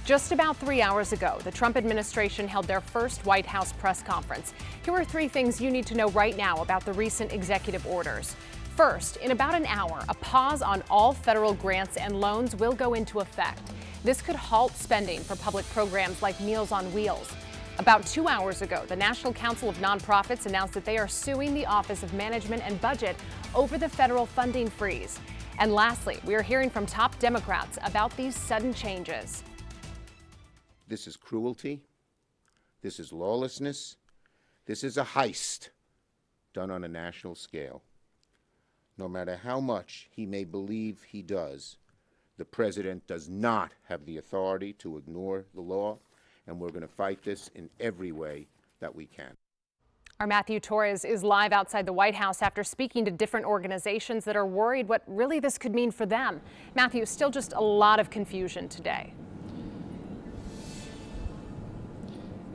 Just about 3 hours ago, the Trump administration held their first White House press conference. Here are 3 things you need to know right now about the recent executive orders. First, in about an hour, a pause on all federal grants and loans will go into effect. This could halt spending for public programs like Meals on Wheels. About 2 hours ago, the National Council of Nonprofits announced that they are suing the Office of Management and Budget over the federal funding freeze. And lastly, we are hearing from top Democrats about these sudden changes. This is cruelty. This is lawlessness. This is a heist done on a national scale. No matter how much he may believe he does, the president does not have the authority to ignore the law, and we're going to fight this in every way that we can. Our Matthew Torres is live outside the White House after speaking to different organizations that are worried what really this could mean for them. Matthew, still just a lot of confusion today.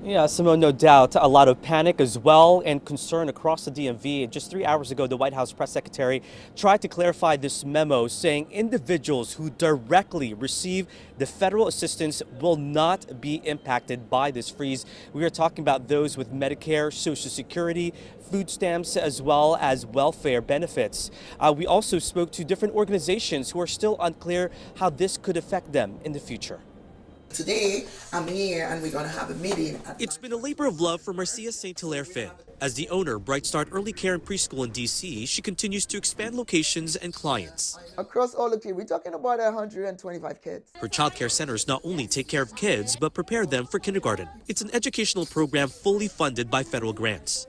Yeah, Simone, no doubt. A lot of panic as well and concern across the DMV. Just 3 hours ago, the White House press secretary tried to clarify this memo, saying individuals who directly receive the federal assistance will not be impacted by this freeze. We are talking about those with Medicare, Social Security, food stamps, as well as welfare benefits. We also spoke to different organizations who are still unclear how this could affect them in the future. Today, I'm here and we're going to have a meeting. It's been a labor of love for Marcia Stair Finn. As the owner, Bright Start Early Care and Preschool in D.C., she continues to expand locations and clients. Across all the kids, we're talking about 125 kids. Her childcare centers not only take care of kids, but prepare them for kindergarten. It's an educational program fully funded by federal grants.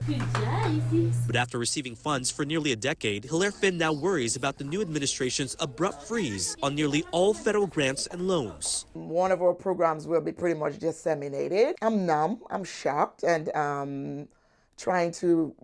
But after receiving funds for nearly a decade, Hilaire Finn now worries about the new administration's abrupt freeze on nearly all federal grants and loans. One of our programs will be pretty much disseminated. I'm numb, I'm shocked, and trying to,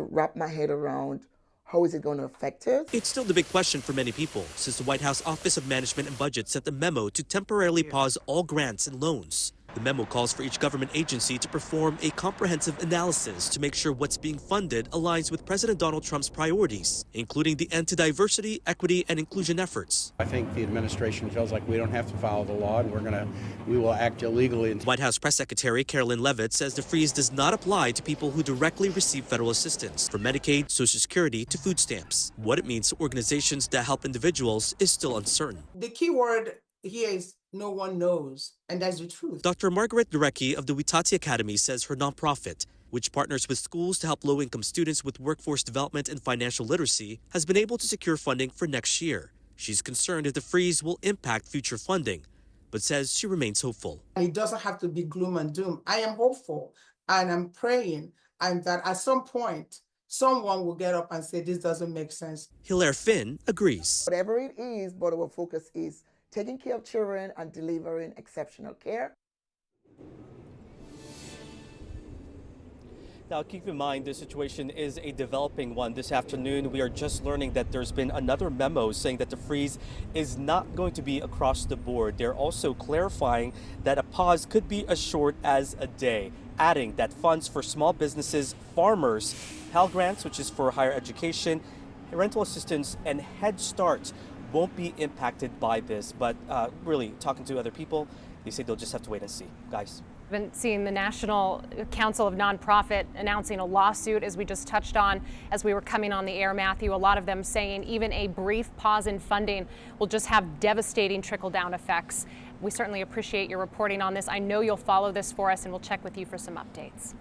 wrap my head around how is it going to affect us. It's still the big question for many people, since the White House Office of Management and Budget sent the memo to temporarily pause all grants and loans. The memo calls for each government agency to perform a comprehensive analysis to make sure what's being funded aligns with President Donald Trump's priorities, including the end to diversity, equity, and inclusion efforts. I think the administration feels like we don't have to follow the law and we will act illegally. White House Press Secretary Carolyn Levitt says the freeze does not apply to people who directly receive federal assistance, from Medicaid, Social Security, to food stamps. What it means to organizations that help individuals is still uncertain. The key word here is no one knows, and that's the truth. Dr. Margaret Durecki of the Witati Academy says her nonprofit, which partners with schools to help low-income students with workforce development and financial literacy, has been able to secure funding for next year. She's concerned if the freeze will impact future funding, but says she remains hopeful. It doesn't have to be gloom and doom. I am hopeful, and I'm praying, and that at some point, someone will get up and say, this doesn't make sense. Hilaire Finn agrees. Whatever it is, but our focus is taking care of children and delivering exceptional care. Now, keep in mind, this situation is a developing one. This afternoon, we are just learning that there's been another memo saying that the freeze is not going to be across the board. They're also clarifying that a pause could be as short as a day, adding that funds for small businesses, farmers, Pell Grants, which is for higher education, rental assistance, and Head Start won't be impacted by this. But really, talking to other people, they say they'll just have to wait and see. Guys. We've been seeing the National Council of Nonprofit announcing a lawsuit, as we just touched on as we were coming on the air, Matthew. A lot of them saying even a brief pause in funding will just have devastating trickle-down effects. We certainly appreciate your reporting on this. I know you'll follow this for us, and we'll check with you for some updates.